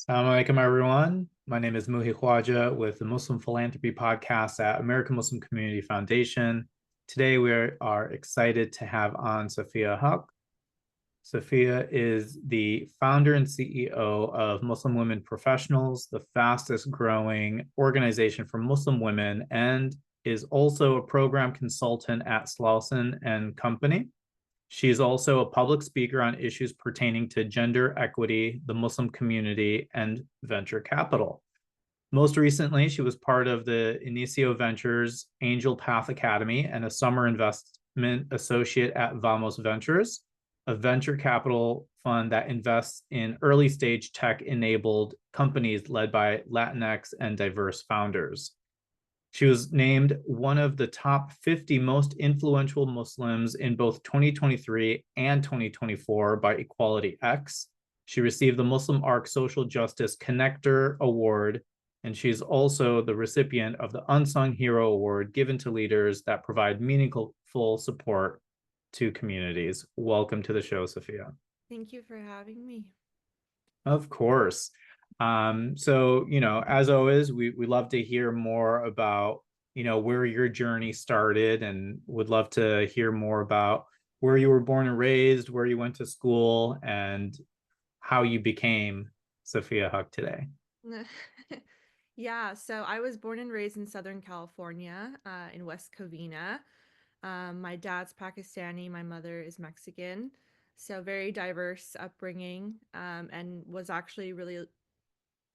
Assalamu alaikum, everyone. My name is Muhi Khwaja with the Muslim Philanthropy Podcast at American Muslim Community Foundation. Today, we are excited to have on Sofia Haq. Sofia is the founder and CEO of Muslim Women Professionals, the fastest growing organization for Muslim women, and is also a program consultant at Slauson and Company. She is also a public speaker on issues pertaining to gender equity, the Muslim community, and venture capital. Most recently, she was part of the Inicio Ventures Angel Path Academy and a summer investment associate at Vamos Ventures, a venture capital fund that invests in early stage tech enabled companies led by Latinx and diverse founders. She was named one of the top 50 most influential Muslims in both 2023 and 2024 by Equality X. She received the Muslim Arc Social Justice Connector Award, and she's also the recipient of the Unsung Hero Award given to leaders that provide meaningful support to communities. Welcome to the show, Sofia. Thank you for having me. Of course. As always, we love to hear more about, where your journey started and would love to hear more about where you were born and raised, where you went to school, and how you became Sophia Huck today. Yeah, so I was born and raised in Southern California, in West Covina. My dad's Pakistani, my mother is Mexican. So very diverse upbringing, and was actually really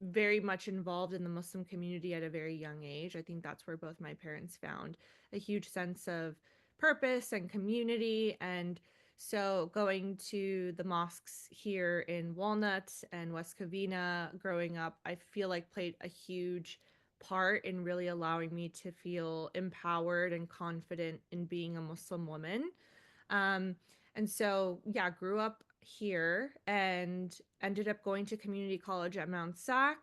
very much involved in the Muslim community at a very young age. I think that's where both my parents found a huge sense of purpose and community. And so going to the mosques here in Walnut and West Covina growing up, I feel like played a huge part in really allowing me to feel empowered and confident in being a Muslim woman. Um, and so, yeah, grew up here and ended up going to community college at Mount Sac,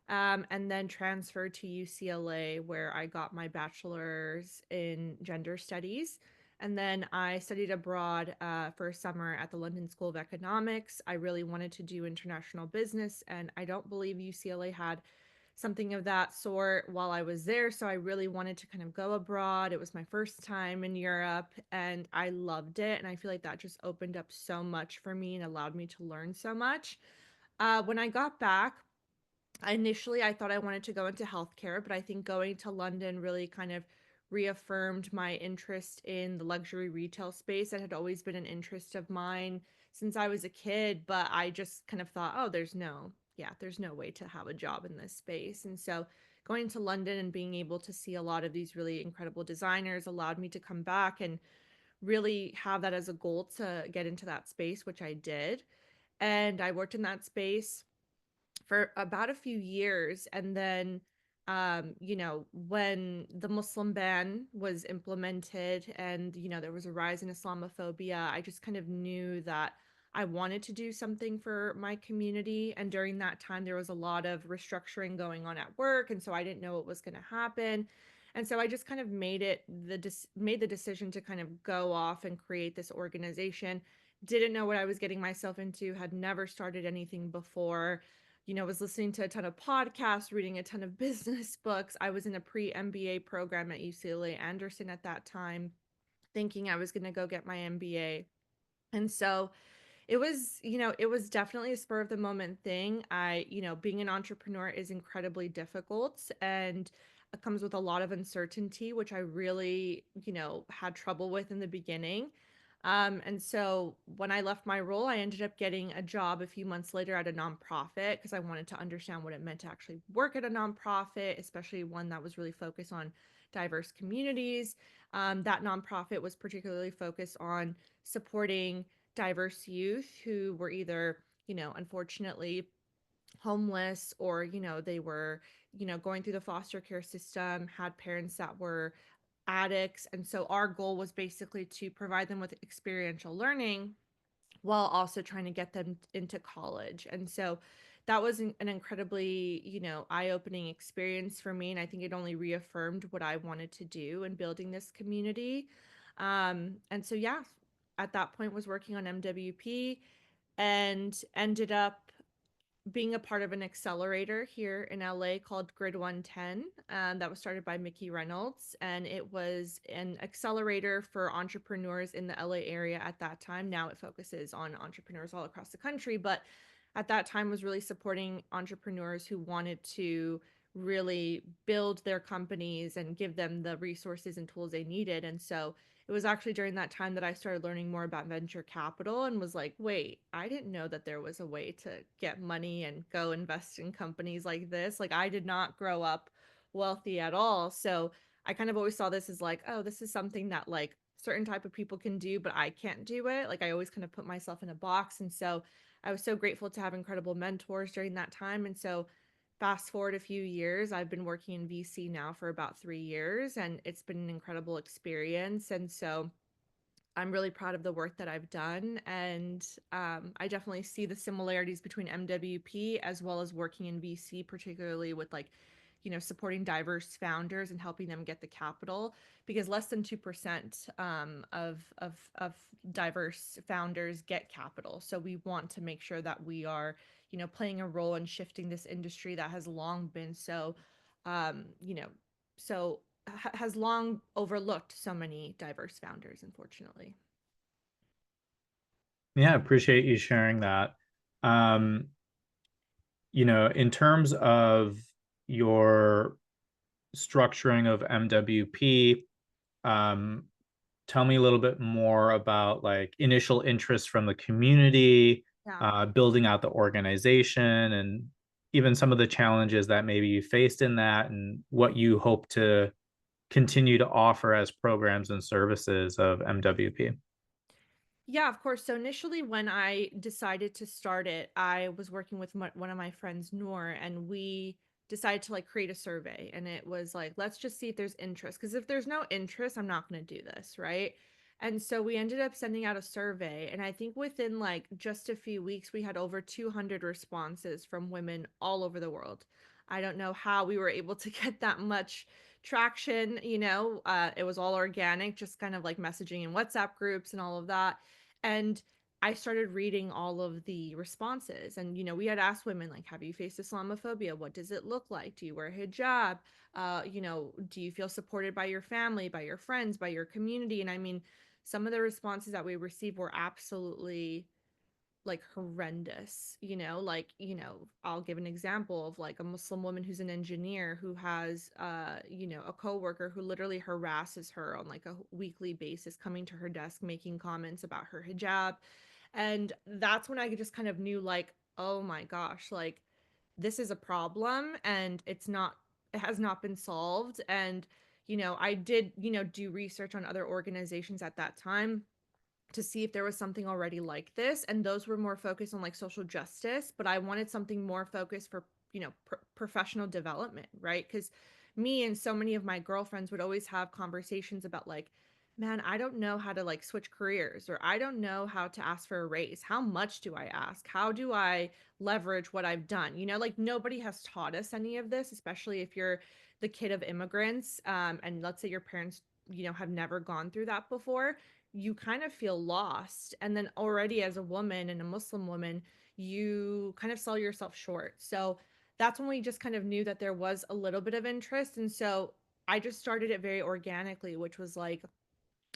and then transferred to UCLA, where I got my bachelor's in gender studies. And then I studied abroad for a summer at the London School of Economics. I really wanted to do international business, and I don't believe UCLA had something of that sort while I was there. So I really wanted to kind of go abroad. It was my first time in Europe and I loved it. And I feel like that just opened up so much for me and allowed me to learn so much. When I got back, initially I thought I wanted to go into healthcare, but I think going to London really kind of reaffirmed my interest in the luxury retail space. That had always been an interest of mine since I was a kid, but I just kind of thought, oh, there's no way to have a job in this space. And so going to London and being able to see a lot of these really incredible designers allowed me to come back and really have that as a goal to get into that space, which I did. And I worked in that space for about a few years. And then when the Muslim ban was implemented and there was a rise in Islamophobia, I just kind of knew that I wanted to do something for my community. And during that time there was a lot of restructuring going on at work, and so I didn't know what was going to happen. And so I just kind of made the decision to kind of go off and create this organization. Didn't know what I was getting myself into, had never started anything before. Was listening to a ton of podcasts, reading a ton of business books. I was in a pre-MBA program at UCLA Anderson at that time, thinking I was going to go get my MBA. And so it was definitely a spur of the moment thing. Being an entrepreneur is incredibly difficult and it comes with a lot of uncertainty, which I really, had trouble with in the beginning. And so when I left my role, I ended up getting a job a few months later at a nonprofit because I wanted to understand what it meant to actually work at a nonprofit, especially one that was really focused on diverse communities. That nonprofit was particularly focused on supporting diverse youth who were either, unfortunately homeless, or, they were, going through the foster care system, had parents that were addicts. And so our goal was basically to provide them with experiential learning while also trying to get them into college. And so that was an incredibly, eye-opening experience for me. And I think it only reaffirmed what I wanted to do in building this community. And so, yeah, at that point was working on MWP and ended up being a part of an accelerator here in LA called Grid 110, that was started by Mickey Reynolds, and it was an accelerator for entrepreneurs in the LA area at that time. Now it focuses on entrepreneurs all across the country, but at that time was really supporting entrepreneurs who wanted to really build their companies and give them the resources and tools they needed. And so it was actually during that time that I started learning more about venture capital and was like, wait, I didn't know that there was a way to get money and go invest in companies like this. Like, I did not grow up wealthy at all. So I kind of always saw this as like, oh, this is something that like certain type of people can do, but I can't do it. Like, I always kind of put myself in a box. And so I was so grateful to have incredible mentors during that time. And so fast forward a few years, I've been working in VC now for about 3 years, and it's been an incredible experience. And so I'm really proud of the work that I've done. And I definitely see the similarities between MWP as well as working in VC, particularly with like, supporting diverse founders and helping them get the capital, because less than 2% of diverse founders get capital. So we want to make sure that we are, playing a role in shifting this industry that has long been so, um, you know, so has long overlooked so many diverse founders, unfortunately. Yeah, appreciate you sharing that. Um, in terms of your structuring of MWP, um, tell me a little bit more about like initial interest from the community, Yeah. building out the organization, and even some of the challenges that maybe you faced in that, and what you hope to continue to offer as programs and services of MWP. Yeah, of course. So initially, when I decided to start it, I was working with one of my friends, Noor, and we decided to like create a survey. And it was like, let's just see if there's interest. Because if there's no interest, I'm not going to do this. Right. And so we ended up sending out a survey. And I think within like just a few weeks, we had over 200 responses from women all over the world. I don't know how we were able to get that much traction. It was all organic, just kind of like messaging in WhatsApp groups and all of that. And I started reading all of the responses. And, we had asked women, like, have you faced Islamophobia? What does it look like? Do you wear hijab? Do you feel supported by your family, by your friends, by your community? And I mean, some of the responses that we received were absolutely like horrendous, I'll give an example of like a Muslim woman who's an engineer who has a coworker who literally harasses her on like a weekly basis, coming to her desk making comments about her hijab. And that's when I just kind of knew, like, oh my gosh, like, this is a problem, and it has not been solved. And I did do research on other organizations at that time to see if there was something already like this, and those were more focused on like social justice, but I wanted something more focused for professional development, right? Because me and so many of my girlfriends would always have conversations about like, man, I don't know how to like switch careers, or I don't know how to ask for a raise. How much do I ask? How do I leverage what I've done? Like, nobody has taught us any of this, especially if you're the kid of immigrants, and let's say your parents have never gone through that before. You kind of feel lost. And then already as a woman and a Muslim woman, you kind of sell yourself short. So that's when we just kind of knew that there was a little bit of interest. And so I just started it very organically, which was like,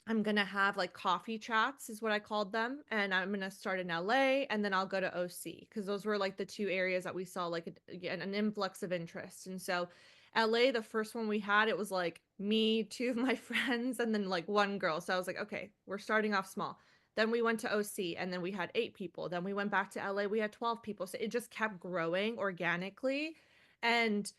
I'm gonna have like coffee chats, is what I called them, and I'm gonna start in LA, and then I'll go to OC, because those were like the two areas that we saw like an influx of interest. And so LA, the first one we had, it was like me, two of my friends, and then like one girl. So I was like, okay, we're starting off small. Then we went to OC, and then we had 8 people. Then we went back to LA, we had 12 people. So it just kept growing organically. And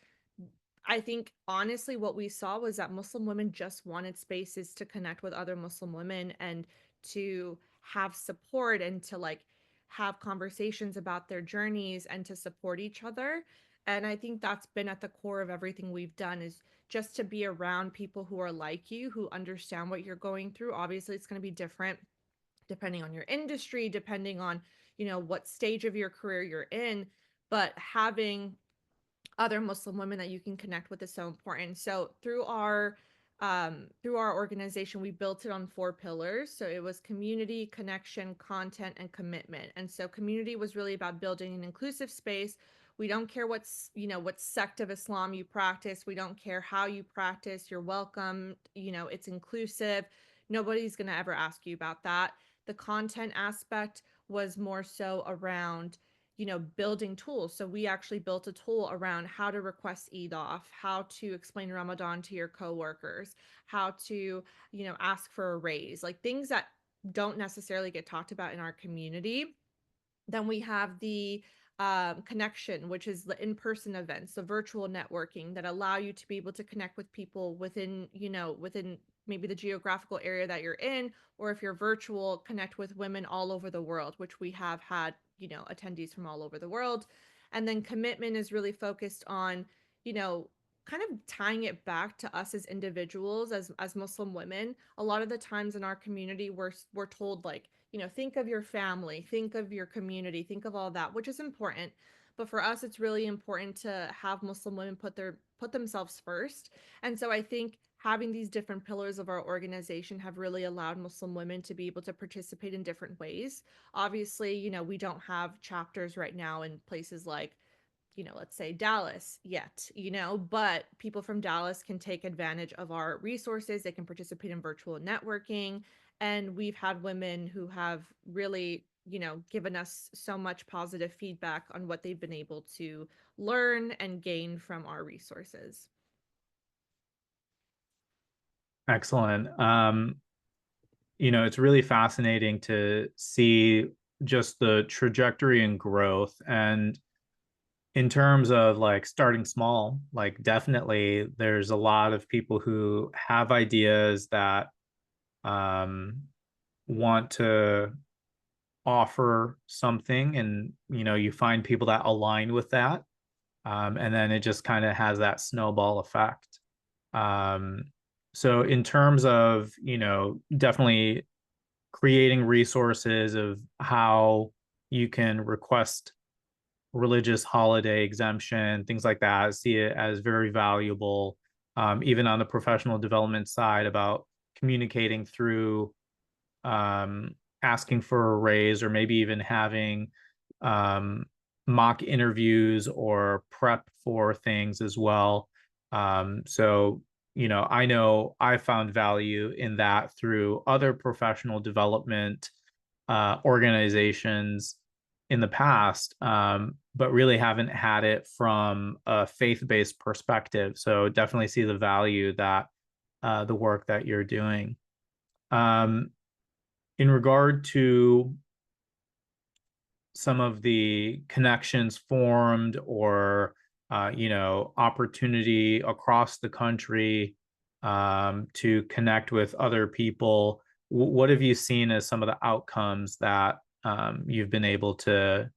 I think honestly, what we saw was that Muslim women just wanted spaces to connect with other Muslim women and to have support and to like have conversations about their journeys and to support each other. And I think that's been at the core of everything we've done, is just to be around people who are like you, who understand what you're going through. Obviously, it's going to be different depending on your industry, depending on, what stage of your career you're in, but having other Muslim women that you can connect with is so important. So through our through our organization, we built it on 4 pillars. So it was community, connection, content, and commitment. And so community was really about building an inclusive space. We don't care what sect of Islam you practice. We don't care how you practice. You're welcome. It's inclusive. Nobody's going to ever ask you about that. The content aspect was more so around building tools. So we actually built a tool around how to request Eid off, how to explain Ramadan to your coworkers, how to, ask for a raise, like things that don't necessarily get talked about in our community. Then we have the connection, which is the in-person events, the virtual networking that allow you to be able to connect with people within maybe the geographical area that you're in, or if you're virtual, connect with women all over the world, which we have had, attendees from all over the world. And then commitment is really focused on, you know, kind of tying it back to us as individuals, as Muslim women. A lot of the times in our community, we're told, like, think of your family, think of your community, think of all that, which is important. But for us, it's really important to have Muslim women put themselves first. And so I think having these different pillars of our organization have really allowed Muslim women to be able to participate in different ways. Obviously, we don't have chapters right now in places like, let's say Dallas yet, but people from Dallas can take advantage of our resources. They can participate in virtual networking. And we've had women who have really, given us so much positive feedback on what they've been able to learn and gain from our resources. Excellent. It's really fascinating to see just the trajectory and growth. And in terms of like starting small, like definitely there's a lot of people who have ideas that um, want to offer something, and you find people that align with that, and then it just kind of has that snowball effect. Um, so in terms of definitely creating resources of how you can request religious holiday exemption, things like that, I see it as very valuable. Even on the professional development side, about communicating through um, asking for a raise, or maybe even having um, mock interviews or prep for things as well. So, I know I found value in that through other professional development organizations in the past, but really haven't had it from a faith-based perspective. So definitely see the value that the work that you're doing. Um, in regard to some of the connections formed, or opportunity across the country to connect with other people, what have you seen as some of the outcomes that you've been able to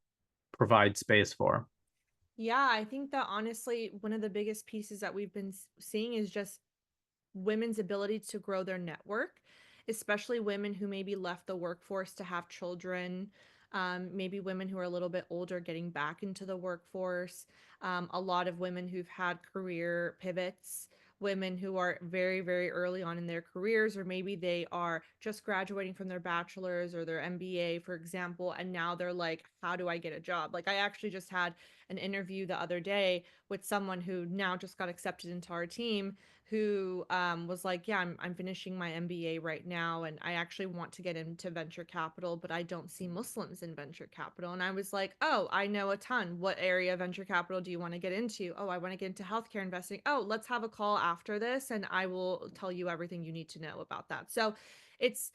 provide space for? Yeah, I think that honestly, one of the biggest pieces that we've been seeing is just women's ability to grow their network, especially women who maybe left the workforce to have children, maybe women who are a little bit older getting back into the workforce, a lot of women who've had career pivots, women who are very, very early on in their careers, or maybe they are just graduating from their bachelor's or their MBA, for example, and now they're like, how do I get a job? Like, I actually just had an interview the other day with someone who now just got accepted into our team, who was like, yeah, I'm finishing my MBA right now, and I actually want to get into venture capital, but I don't see Muslims in venture capital. And I was like, oh, I know a ton. What area of venture capital do you want to get into? Oh, I want to get into healthcare investing. Oh, let's have a call after this, and I will tell you everything you need to know about that. So it's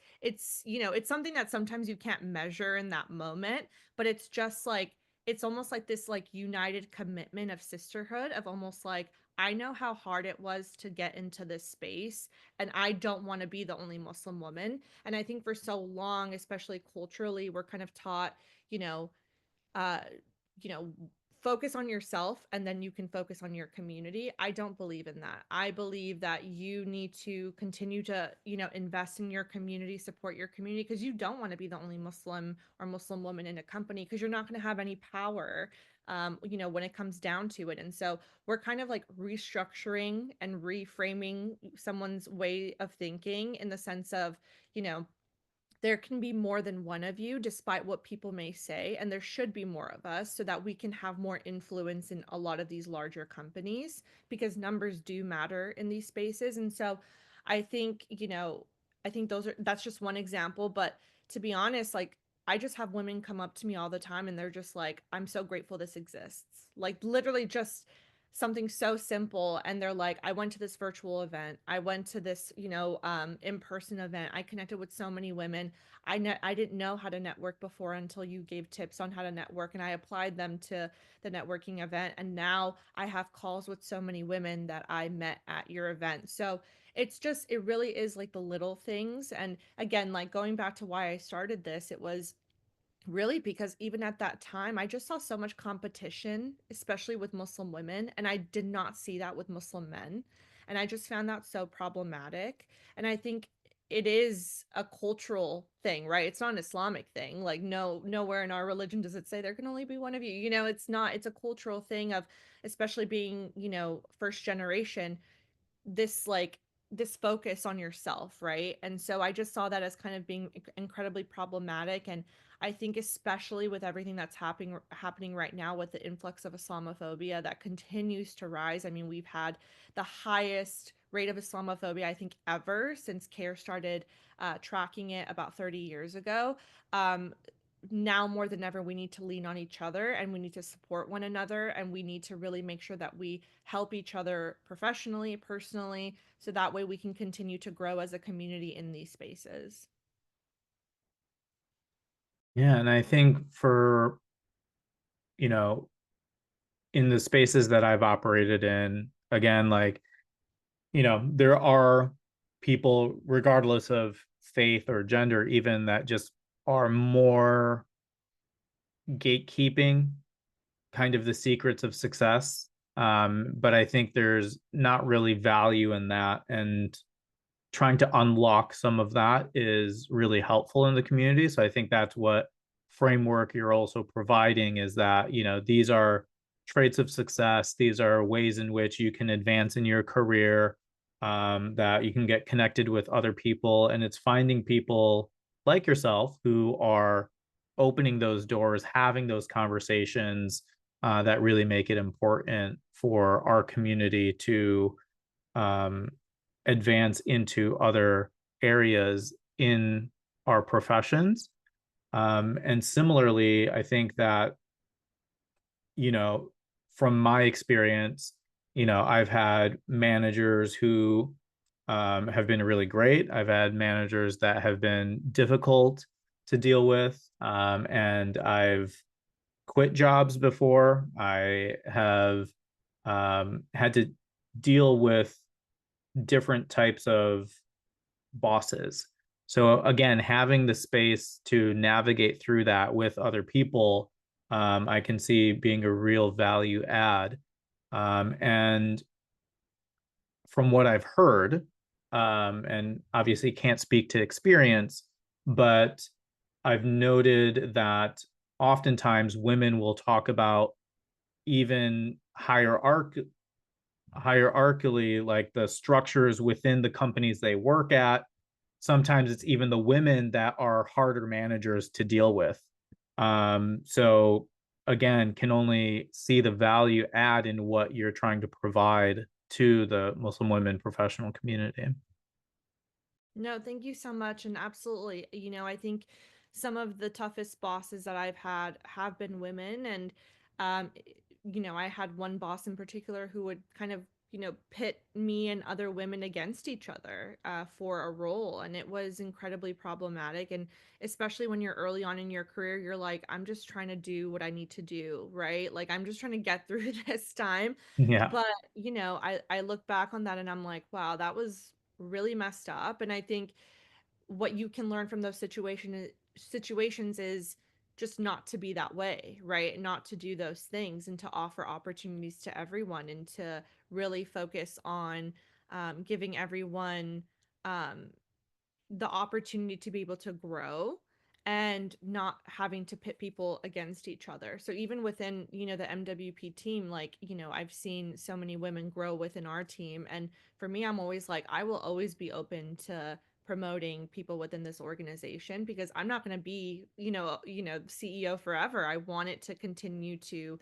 something that sometimes you can't measure in that moment, but it's just like, it's almost like this like united commitment of sisterhood, of almost like, I know how hard it was to get into this space, and I don't want to be the only Muslim woman. And I think for so long, especially culturally, we're kind of taught, you know, uh, you know, focus on yourself and then you can focus on your community. I don't believe in that. I believe that you need to continue to, invest in your community, support your community, because you don't want to be the only Muslim or Muslim woman in a company, because you're not going to have any power, when it comes down to it. And so we're kind of like restructuring and reframing someone's way of thinking in the sense of, you know, there can be more than one of you, despite what people may say, and there should be more of us so that we can have more influence in a lot of these larger companies, because numbers do matter in these spaces. And so I think, I think that's just one example. But to be honest, like, I just have women come up to me all the time and they're just like, I'm so grateful this exists. Like, literally just something so simple, and they're like, I went to this virtual event, I went to this, in-person event, I connected with so many women. I didn't know how to network before until you gave tips on how to network, and I applied them to the networking event, and now I have calls with so many women that I met at your event. So it really is like the little things. And again, like, going back to why I started this, it was really because even at that time, I just saw so much competition, especially with Muslim women, and I did not see that with Muslim men. And I just found that so problematic. And I think it is a cultural thing, right? It's not an Islamic thing. Like, no, nowhere in our religion does it say there can only be one of you. It's not, it's a cultural thing of, especially being, first generation, this like this focus on yourself, right? And so I just saw that as kind of being incredibly problematic. And I think especially with everything that's happening right now with the influx of Islamophobia that continues to rise. I mean, we've had the highest rate of Islamophobia, I think, ever since CARE started tracking it about 30 years ago. Now more than ever, we need to lean on each other, and we need to support one another, and we need to really make sure that we help each other professionally, personally, so that way we can continue to grow as a community in these spaces. Yeah, and I think for, you know, in the spaces that I've operated in, again, like, there are people, regardless of faith or gender, even, that just are more gatekeeping kind of the secrets of success. But I think there's not really value in that. And trying to unlock some of that is really helpful in the community. So I think that's what framework you're also providing, is that, these are traits of success. These are ways in which you can advance in your career, that you can get connected with other people. And it's finding people like yourself who are opening those doors, having those conversations, that really make it important for our community to um, advance into other areas in our professions. And similarly, I think that, you know, from my experience, I've had managers who have been really great. I've had managers that have been difficult to deal with. And I've quit jobs before. I have had to deal with different types of bosses. So again, having the space to navigate through that with other people, I can see being a real value add. And from what I've heard, and obviously can't speak to experience, but I've noted that oftentimes women will talk about even hierarchically, like the structures within the companies they work at. Sometimes it's even the women that are harder managers to deal with. So again, can only see the value add in what you're trying to provide to the Muslim women professional community. No, thank you so much. And absolutely, I think some of the toughest bosses that I've had have been women. And, um, I had one boss in particular who would kind of, pit me and other women against each other for a role. And it was incredibly problematic. And especially when you're early on in your career, you're like, I'm just trying to do what I need to do, right? Like, I'm just trying to get through this time. Yeah. But, I look back on that and I'm like, wow, that was really messed up. And I think what you can learn from those situations is just not to be that way, right? Not to do those things and to offer opportunities to everyone and to really focus on giving everyone um, the opportunity to be able to grow and not having to pit people against each other. So even within, the MWP team, like, I've seen so many women grow within our team. And for me, I'm always like, I will always be open to promoting people within this organization because I'm not going to be, CEO forever. I want it to continue to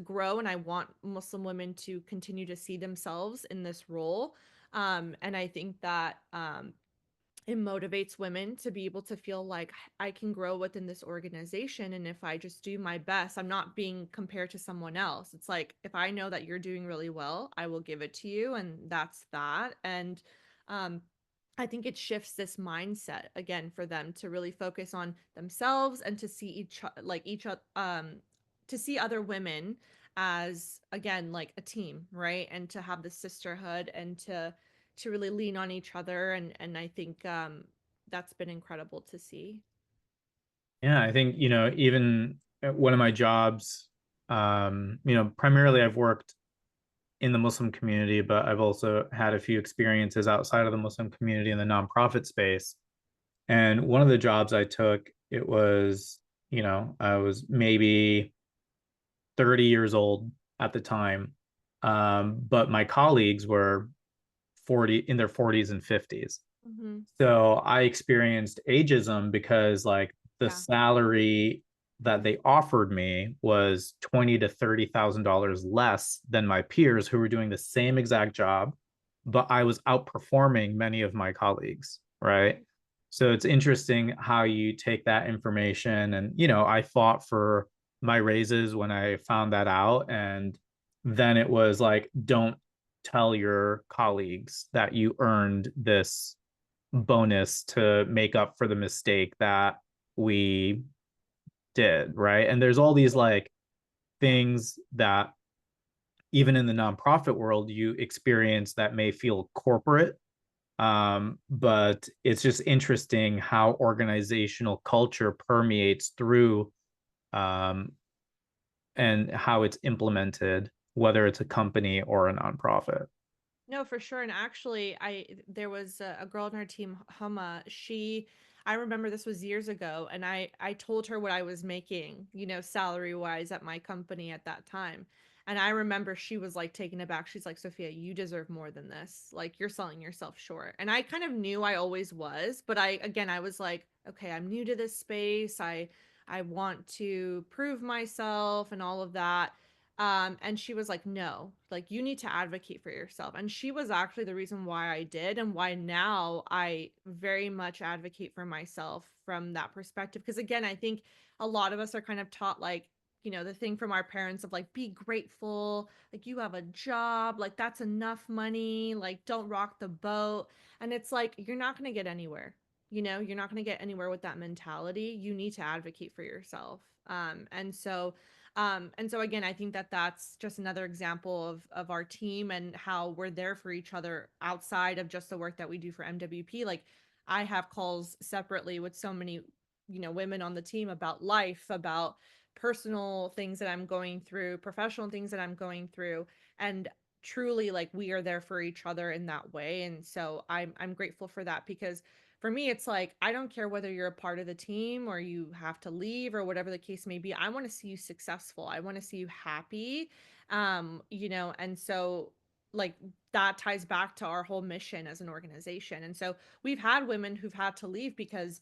grow, and I want Muslim women to continue to see themselves in this role. And I think that it motivates women to be able to feel like I can grow within this organization. And if I just do my best, I'm not being compared to someone else. It's like, if I know that you're doing really well, I will give it to you. And that's that. And um, I think it shifts this mindset again for them to really focus on themselves and to see to see other women as, again, like a team, right? And to have the sisterhood and to really lean on each other. And I think that's been incredible to see. Yeah, I think, even at one of my jobs, primarily I've worked in the Muslim community, but I've also had a few experiences outside of the Muslim community in the nonprofit space. And one of the jobs I took, it was, I was maybe 30 years old at the time. But my colleagues were 40 in their 40s and 50s. Mm-hmm. So I experienced ageism because like the Yeah. salary that they offered me was $20,000 to $30,000 less than my peers who were doing the same exact job, but I was outperforming many of my colleagues, right? So it's interesting how you take that information and I fought for my raises when I found that out, and then it was like, don't tell your colleagues that you earned this bonus to make up for the mistake that we did, right? And there's all these like things that even in the nonprofit world you experience that may feel corporate, but it's just interesting how organizational culture permeates through, um, and how it's implemented, whether it's a company or a nonprofit. No, for sure. And actually, there was a girl in our team, Huma. I remember this was years ago, and I told her what I was making, salary wise at my company at that time. And I remember she was like taken aback. She's like, Sophia, you deserve more than this. Like, you're selling yourself short. And I kind of knew I always was, but I was like, okay, I'm new to this space. I want to prove myself and all of that. And she was like, no, like, you need to advocate for yourself. And she was actually the reason why I did, and why now I very much advocate for myself from that perspective. Because again, I think a lot of us are kind of taught, like, the thing from our parents of like, be grateful, like, you have a job, like, that's enough money, like, don't rock the boat. And it's like, you're not going to get anywhere. You're not going to get anywhere with that mentality. You need to advocate for yourself. And so again, I think that that's just another example of our team and how we're there for each other outside of just the work that we do for MWP. Like, I have calls separately with so many, women on the team about life, about personal things that I'm going through, professional things that I'm going through, and truly, like, we are there for each other in that way. And so I'm grateful for that, because for me, it's like, I don't care whether you're a part of the team or you have to leave or whatever the case may be. I want to see you successful. I want to see you happy. And so, like, that ties back to our whole mission as an organization. And so we've had women who've had to leave because,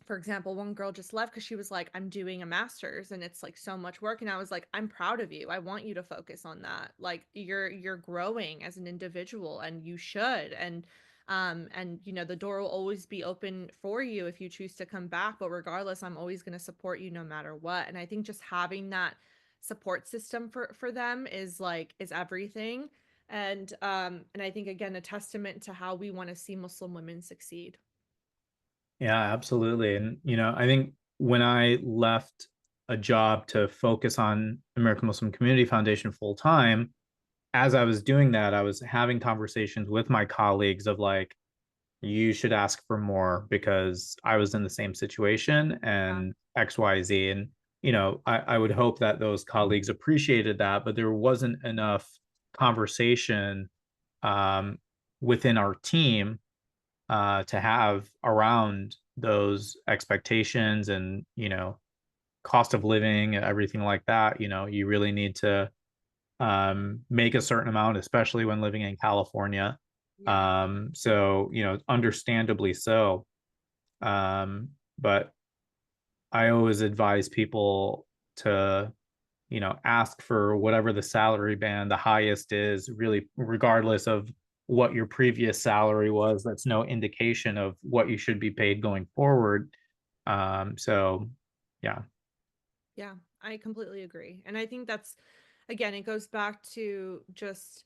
for example, one girl just left because she was like, I'm doing a master's and it's like so much work. And I was like, I'm proud of you. I want you to focus on that. Like, you're growing as an individual, and you should. And the door will always be open for you if you choose to come back. But regardless, I'm always going to support you no matter what. And I think just having that support system for them is everything. And I think, again, a testament to how we want to see Muslim women succeed. Yeah, absolutely. And, I think when I left a job to focus on American Muslim Community Foundation full time, as I was doing that, I was having conversations with my colleagues of like, you should ask for more because I was in the same situation Yeah. and XYZ. And, I would hope that those colleagues appreciated that, but there wasn't enough conversation um, within our team to have around those expectations and, cost of living, everything like that. You really need to make a certain amount, especially when living in California. Yeah. So, understandably so. But I always advise people to, ask for whatever the salary band, the highest is, really, regardless of what your previous salary was. That's no indication of what you should be paid going forward. So, yeah. Yeah, I completely agree. And I think that's, again, it goes back to just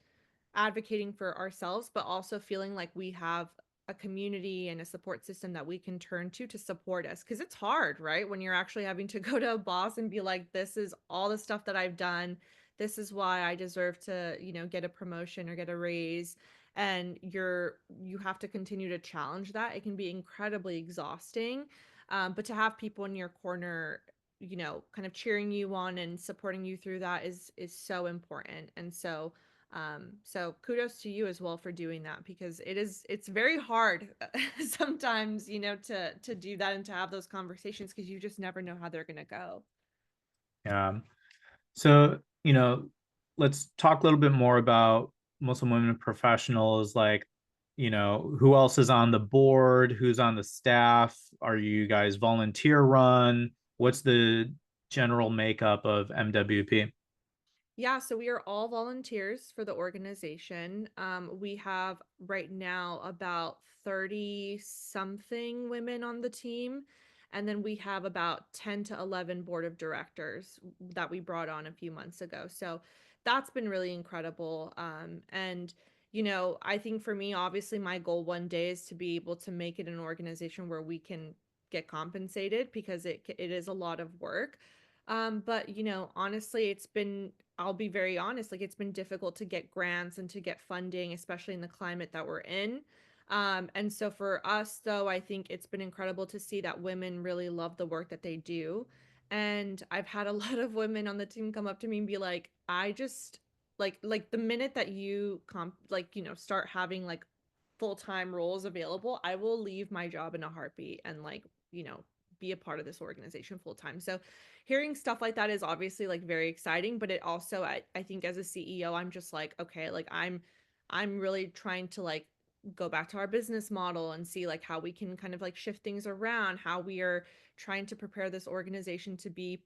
advocating for ourselves, but also feeling like we have a community and a support system that we can turn to support us. Cause it's hard, right? When you're actually having to go to a boss and be like, this is all the stuff that I've done. This is why I deserve to, get a promotion or get a raise. And you have to continue to challenge that. It can be incredibly exhausting. But to have people in your corner, kind of cheering you on and supporting you through that is so important. And so kudos to you as well for doing that, because it's very hard sometimes, to do that and to have those conversations, because you just never know how they're going to go. Yeah. So, let's talk a little bit more about Muslim women professionals. Like, who else is on the board? Who's on the staff? Are you guys volunteer run? What's the general makeup of MWP? Yeah, so we are all volunteers for the organization. We have right now about 30 something women on the team. And then we have about 10 to 11 board of directors that we brought on a few months ago. So that's been really incredible. And, I think for me, obviously, my goal one day is to be able to make it an organization where we can get compensated, because it is a lot of work. But honestly, I'll be very honest, like it's been difficult to get grants and to get funding, especially in the climate that we're in. And so for us, though, I think it's been incredible to see that women really love the work that they do. And I've had a lot of women on the team come up to me and be like, I just like the minute that you start having like full-time roles available, I will leave my job in a heartbeat and be a part of this organization full time. So hearing stuff like that is obviously like very exciting, but it also I think as a CEO, I'm just like, okay, like I'm really trying to like go back to our business model and see like how we can kind of like shift things around, how we are trying to prepare this organization to be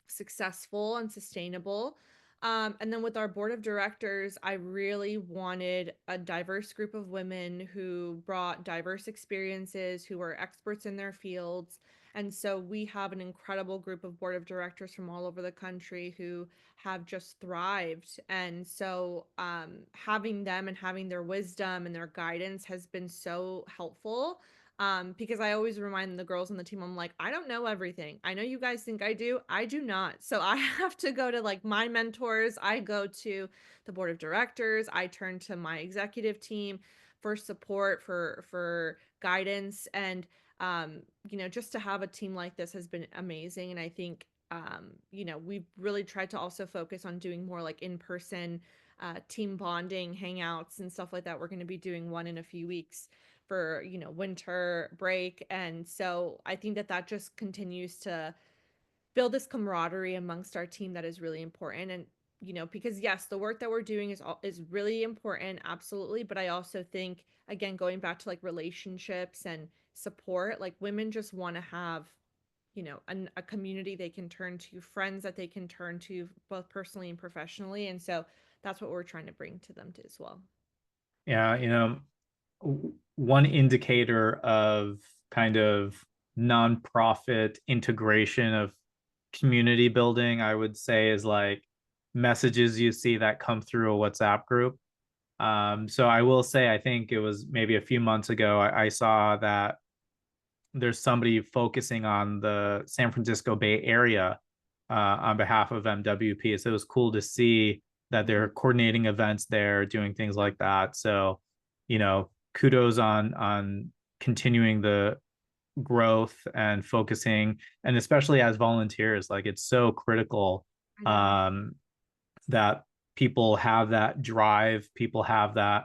successful and sustainable. And then with our board of directors, I really wanted a diverse group of women who brought diverse experiences, who are experts in their fields. And so we have an incredible group of board of directors from all over the country who have just thrived. And so having them and having their wisdom and their guidance has been so helpful. Because I always remind the girls on the team, I'm like, I don't know everything. I know you guys think I do. I do not. So I have to go to like my mentors. I go to the board of directors. I turn to my executive team for support, for guidance. And just to have a team like this has been amazing. And I think we've really tried to also focus on doing more like in-person team bonding hangouts and stuff like that. We're going to be doing one in a few weeks for winter break. And so I think that just continues to build this camaraderie amongst our team that is really important. And because yes, the work that we're doing is really important, absolutely, but I also think, again, going back to like relationships and support, like women just want to have a community they can turn to, friends that they can turn to both personally and professionally. And so that's what we're trying to bring to them as well. Yeah, one indicator of kind of nonprofit integration of community building, I would say, is like messages you see that come through a WhatsApp group. So I will say, I think it was maybe a few months ago, I saw that there's somebody focusing on the San Francisco Bay Area on behalf of MWP. So it was cool to see that they're coordinating events there, doing things like that. So, kudos on continuing the growth and focusing, and especially as volunteers, like it's so critical I know. um, that people have that drive, people have that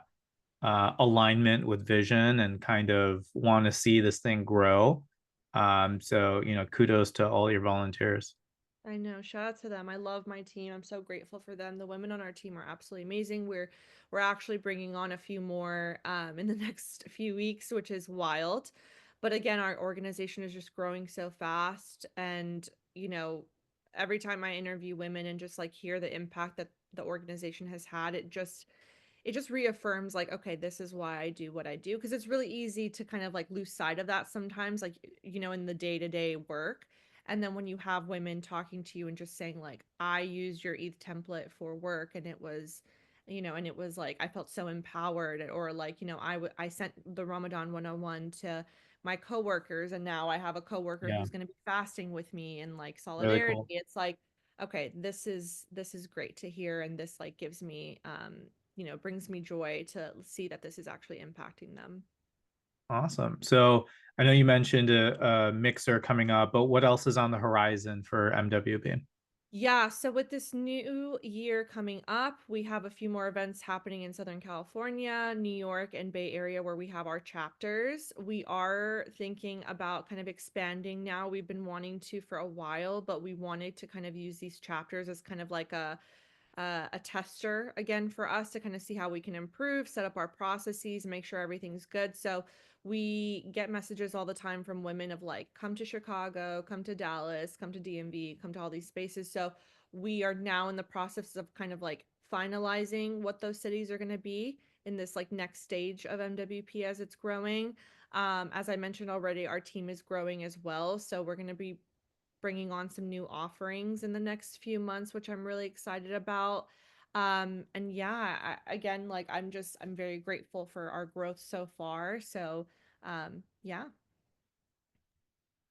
alignment with vision and kind of want to see this thing grow. So, kudos to all your volunteers. I know. Shout out to them. I love my team. I'm so grateful for them. The women on our team are absolutely amazing. We're actually bringing on a few more in the next few weeks, which is wild. But again, our organization is just growing so fast, and you know, every time I interview women and just like hear the impact that the organization has had, it just reaffirms like, okay, this is why I do what I do, because it's really easy to kind of like lose sight of that sometimes, like, in the day-to-day work. And then when you have women talking to you and just saying like, I used your ETH template for work, and it was like I felt so empowered, or like, I sent the Ramadan 101 to my coworkers, and now I have a coworker Yeah, who's going to be fasting with me, and like really solidarity. cool. It's like, okay, this is great to hear, and this like gives me brings me joy to see that this is actually impacting them. Awesome. So I know you mentioned a mixer coming up, but what else is on the horizon for MWP? Yeah, so with this new year coming up, we have a few more events happening in Southern California, New York, and Bay Area where we have our chapters. We are thinking about kind of expanding now. We've been wanting to for a while, but we wanted to kind of use these chapters as kind of like a tester again for us to kind of see how we can improve, set up our processes, make sure everything's good. So we get messages all the time from women of like, come to Chicago, come to Dallas, come to DMV, come to all these spaces. So we are now in the process of kind of like finalizing what those cities are going to be in this like next stage of MWP as it's growing. As I mentioned already, our team is growing as well. So we're going to be bringing on some new offerings in the next few months, which I'm really excited about. And yeah, again, like I'm very grateful for our growth so far. So, yeah.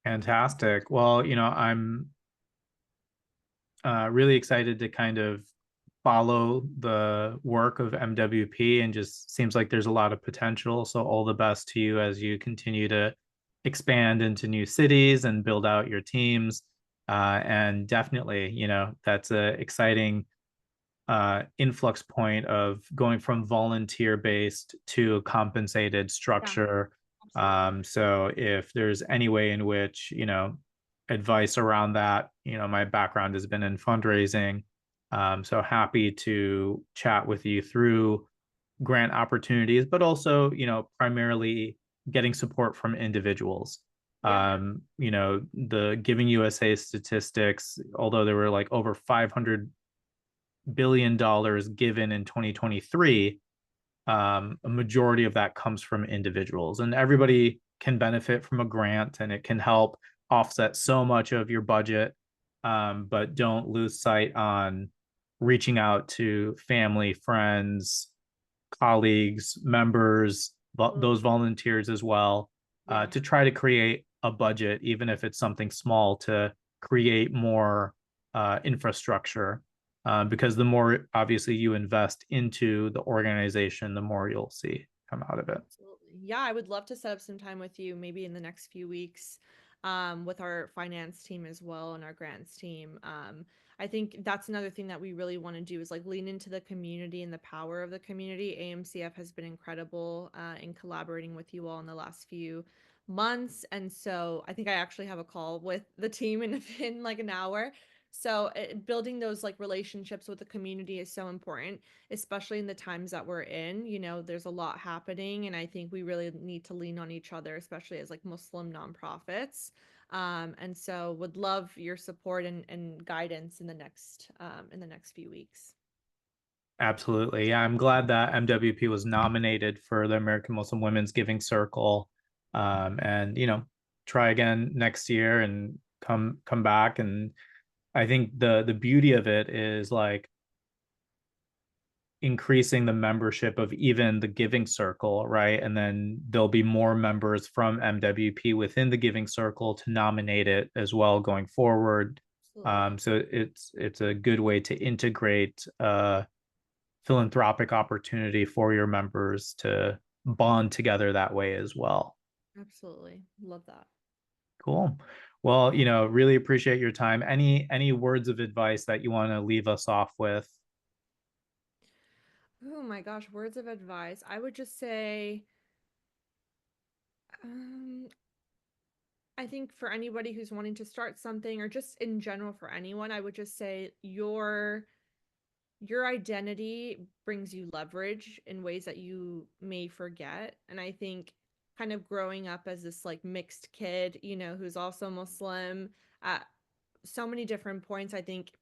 Fantastic. Well, I'm really excited to kind of follow the work of MWP, and just seems like there's a lot of potential. So all the best to you as you continue to expand into new cities and build out your teams. And definitely, that's a exciting influx point of going from volunteer based to a compensated Yeah, structure. absolutely. So if there's any way in which, advice around that, my background has been in fundraising. So happy to chat with you through grant opportunities, but also, primarily getting support from individuals. Yeah. The Giving USA statistics, although there were like over $500 billion given in 2023, a majority of that comes from individuals, and everybody can benefit from a grant, and it can help offset so much of your budget. But don't lose sight on reaching out to family, friends, colleagues, members, those Absolutely. volunteers as well, Yeah. to try to create a budget, even if it's something small, to create more infrastructure. Because the more obviously you invest into the organization, the more you'll see come out of it. Absolutely. Yeah, I would love to set up some time with you maybe in the next few weeks with our finance team as well and our grants team. I think that's another thing that we really want to do is like lean into the community and the power of the community. AMCF has been incredible in collaborating with you all in the last few months. And so I think I actually have a call with the team in like an hour. So building those like relationships with the community is so important, especially in the times that we're in. There's a lot happening, and I think we really need to lean on each other, especially as like Muslim nonprofits. And so would love your support and guidance in the next few weeks. Absolutely. Yeah, I'm glad that MWP was nominated for the American Muslim Women's Giving Circle. And try again next year and come back. And I think the beauty of it is like increasing the membership of even the Giving Circle, right? And then there'll be more members from MWP within the Giving Circle to nominate it as well going forward. Absolutely. So it's a good way to integrate philanthropic opportunity for your members to bond together that way as well. Absolutely. Love that. Cool. Well, really appreciate your time. Any words of advice that you want to leave us off with? Oh my gosh, words of advice. I would just say, um, I think for anybody who's wanting to start something or just in general for anyone, I would just say your identity brings you leverage in ways that you may forget. And I think kind of growing up as this like mixed kid, who's also Muslim at so many different points, I think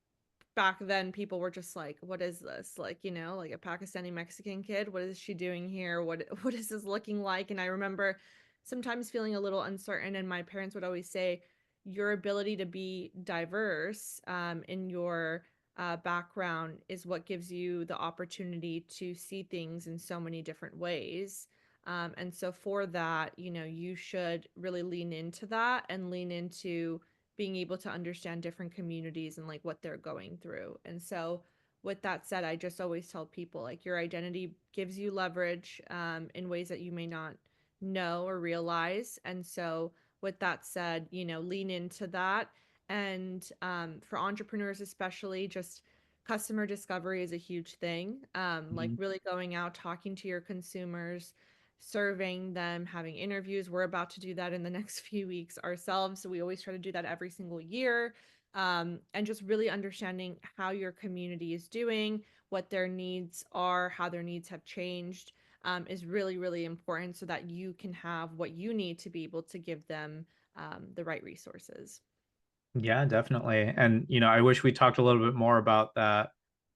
back then people were just like, what is this? Like, like a Pakistani Mexican kid, what is she doing here? What is this looking like? And I remember sometimes feeling a little uncertain, and my parents would always say your ability to be diverse in your background is what gives you the opportunity to see things in so many different ways. And so for that, you should really lean into that and lean into being able to understand different communities and like what they're going through. And so with that said, I just always tell people like your identity gives you leverage in ways that you may not know or realize. And so with that said, lean into that. And for entrepreneurs especially, just customer discovery is a huge thing. Like Mhm. really going out, talking to your consumers, surveying them, having interviews. We're about to do that in the next few weeks ourselves. So we always try to do that every single year. And just really understanding how your community is doing, what their needs are, how their needs have changed, is really, really important so that you can have what you need to be able to give them the right resources. Yeah, definitely. And I wish we talked a little bit more about that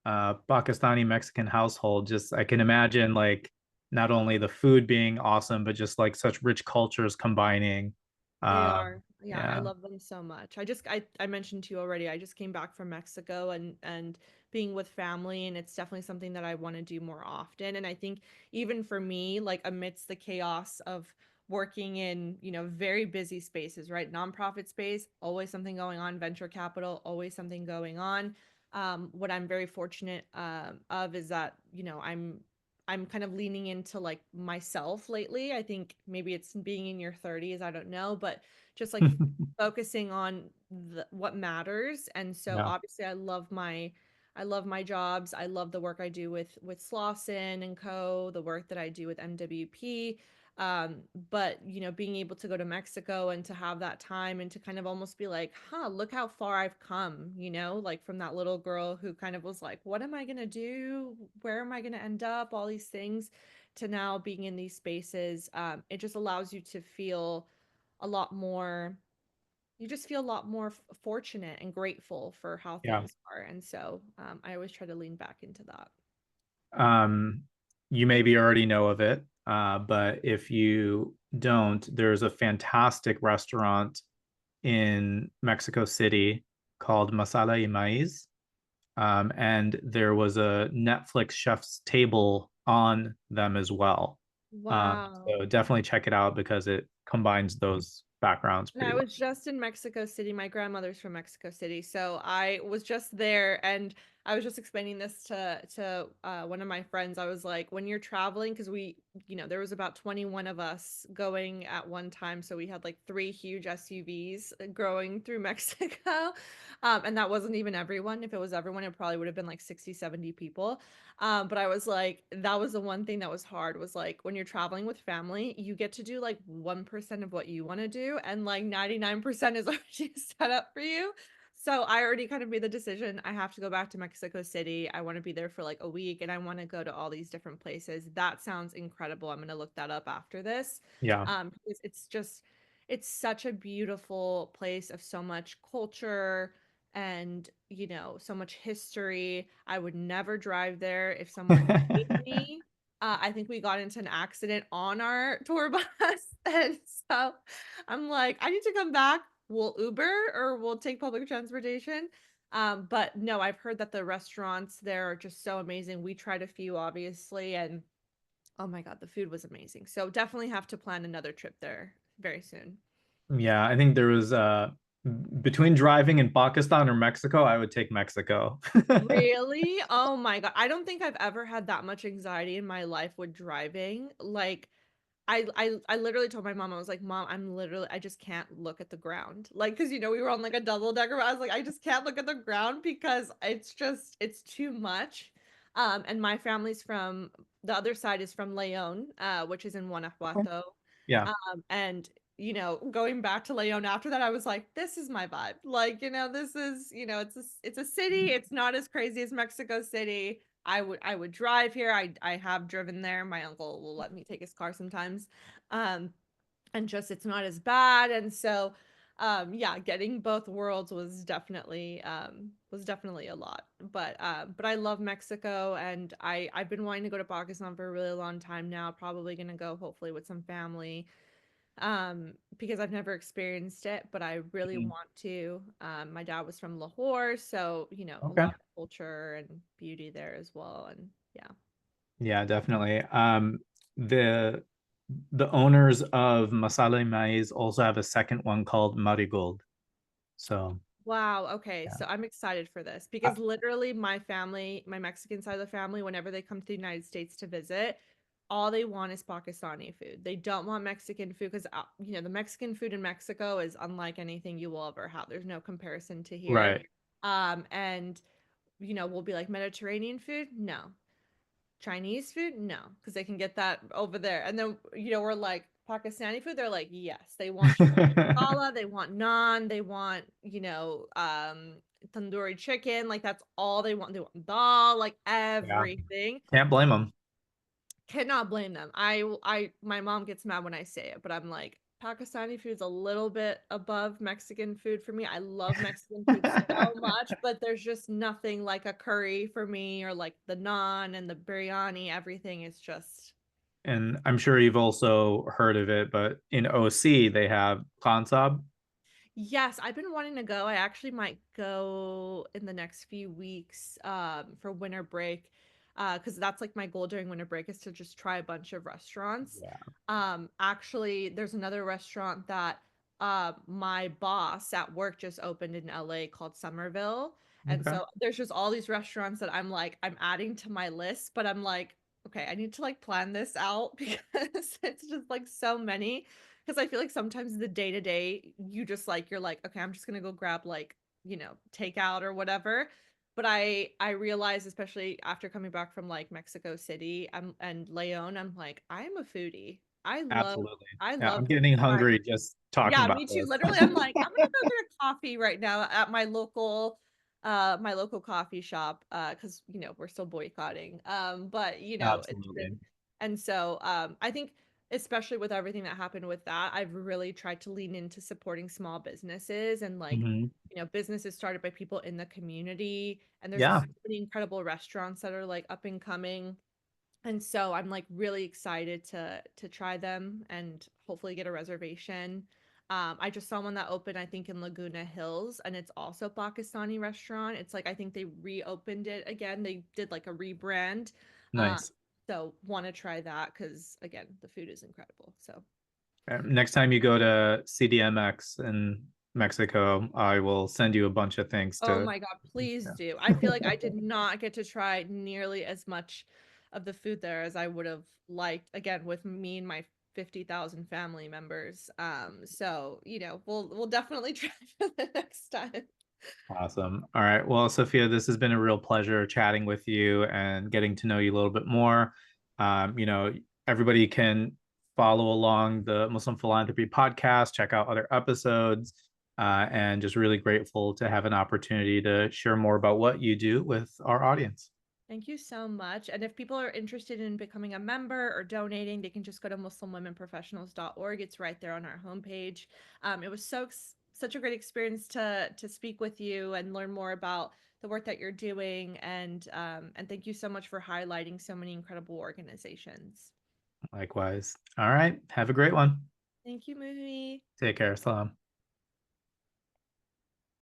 Pakistani Mexican household. Just I can imagine like not only the food being awesome, but just like such rich cultures combining. They are. Yeah, I Yeah. love them so much. I mentioned to you already, I just came back from Mexico and being with family, and it's definitely something that I want to do more often. And I think even for me, like amidst the chaos of working in, very busy spaces, right? Nonprofit space, always something going on, venture capital, always something going on. What I'm very fortunate of is that, I'm kind of leaning into like myself lately. I think maybe it's being in your 30s, I don't know, but just like focusing on what matters. And so Yeah. obviously I love my jobs. I love the work I do with Slauson and Co, the work that I do with MWP. But being able to go to Mexico and to have that time and to kind of almost be like, huh, look how far I've come, like from that little girl who kind of was like, what am I gonna do? Where am I gonna end up? All these things to now being in these spaces. It just allows you to feel a lot more, you just feel a lot more fortunate and grateful for how Yeah. things are. And so I always try to lean back into that. Um, you maybe already know of it, but if you don't, there's a fantastic restaurant in Mexico City called Masala y Maiz. And there was a Netflix chef's table on them as well. Wow. So definitely check it out because it combines those backgrounds And pretty I well. was just in Mexico City. My grandmother's from Mexico City, so I was just there, and I was just explaining this to one of my friends. I was like, when you're traveling, because there was about 21 of us going at one time, so we had like three huge SUVs going through Mexico, and that wasn't even everyone. If it was everyone, it probably would have been like 60, 70 people. But I was like, that was the one thing that was hard was like when you're traveling with family, you get to do like 1% of what you want to do, and like 99% is already set up for you. So I already kind of made the decision. I have to go back to Mexico City. I want to be there for like a week and I want to go to all these different places. That sounds incredible. I'm going to look that up after this. Yeah. Because it's such a beautiful place of so much culture and so much history. I would never drive there if someone made me. I think we got into an accident on our tour bus, and so I'm like, I need to come back. We'll Uber or we'll take public transportation. But no, I've heard that the restaurants there are just so amazing. We tried a few, obviously, and oh my God, the food was amazing. So definitely have to plan another trip there very soon. Yeah, I think there was between driving in Pakistan or Mexico, I would take Mexico. Really? Oh my God. I don't think I've ever had that much anxiety in my life with driving. Like, I literally told my mom, I was like, "Mom, I just can't look at the ground." Like, because we were on like a double decker. I was like, I just can't look at the ground because it's too much. And my family's from the other side is from Leon, which is in Okay. Guanajuato. Yeah. And going back to Leon after that, I was like, this is my vibe. Like, this is, it's a city. It's not as crazy as Mexico City. I would drive here. I have driven there. My uncle will let me take his car sometimes. Um, and just it's not as bad. And so yeah, getting both worlds was definitely a lot. But I love Mexico, and I've been wanting to go to Pakistan for a really long time now. Probably gonna go hopefully with some family because I've never experienced it, but I really Mhm. want to. My dad was from Lahore, so a Okay. lot of culture and beauty there as well. And yeah. Yeah, definitely. The the owners of Masala Maize also have a second one called Marigold. So Wow, okay. yeah. So I'm excited for this Uh, because literally my family, my Mexican side of the family, whenever they come to the United States to visit, all they want is Pakistani food. They don't want Mexican food because the Mexican food in Mexico is unlike anything you will ever have. There's no comparison to here. right. And we'll be like Mediterranean food? No. Chinese food? No, because they can get that over there. And then, we're like Pakistani food. They're like, yes, they want chicken masala, they want naan, they want, tandoori chicken. Like that's all they want. They want dal, like Yeah. everything. Can't blame them. Cannot blame them. My mom gets mad when I say it, but I'm like, Pakistani food's a little bit above Mexican food for me. I love Mexican food so much, but there's just nothing like a curry for me or like the naan and the biryani. Everything is just And I'm sure you've also heard of it, but in OC they have Khansab. Yes, I've been wanting to go. I actually might go in the next few weeks for winter break because that's like my goal during winter break is to just try a bunch of restaurants. Yeah. Actually, there's another restaurant that my boss at work just opened in LA called Somerville. And Okay. so there's just all these restaurants that I'm adding to my list, but I'm like, okay, I need to like plan this out because it's just like so many because I feel like sometimes the day to day, you're like, okay, I'm just gonna go grab like, takeout or whatever. But I realize, especially after coming back from like Mexico City and Leon, I'm like, I'm a foodie. Absolutely. I Yeah, I'm love getting trying. hungry just talking Yeah, about me too. this. Literally, I'm like, I'm gonna go get a coffee right now at my local coffee shop, because we're still boycotting. But it's been, Absolutely. and so I think especially with everything that happened with that, I've really tried to lean into supporting small businesses and like, Hmm. businesses started by people in the community, and there's Yeah, so many incredible restaurants that are like up and coming, and so I'm like really excited to try them and hopefully get a reservation. I just saw one that opened, I think, in Laguna Hills, and it's also Pakistani restaurant. It's like I think they reopened it again. They did like a rebrand. Um, nice. so want to try that because again, the food is incredible. So, Next time you go to CDMX in Mexico, I will send you a bunch of things oh to. my God, please Yeah. do. I feel like I did not get to try nearly as much of the food there as I would have liked, again, with me and my 50,000 family members. So, we'll definitely try for the next time. Awesome. All right. Well, Sophia, this has been a real pleasure chatting with you and getting to know you a little bit more. Um, you know, Everybody can follow along the Muslim Philanthropy Podcast, check out other episodes, and just really grateful to have an opportunity to share more about what you do with our audience. Thank you so much. And if people are interested in becoming a member or donating, they can just go to muslimwomenprofessionals.org. It's right there on our homepage. It was such a great experience to speak with you and learn more about the work that you're doing. And thank you so much for highlighting so many incredible organizations. Likewise. All right. Have a great one. Thank you, Muhi. Take care. Salam.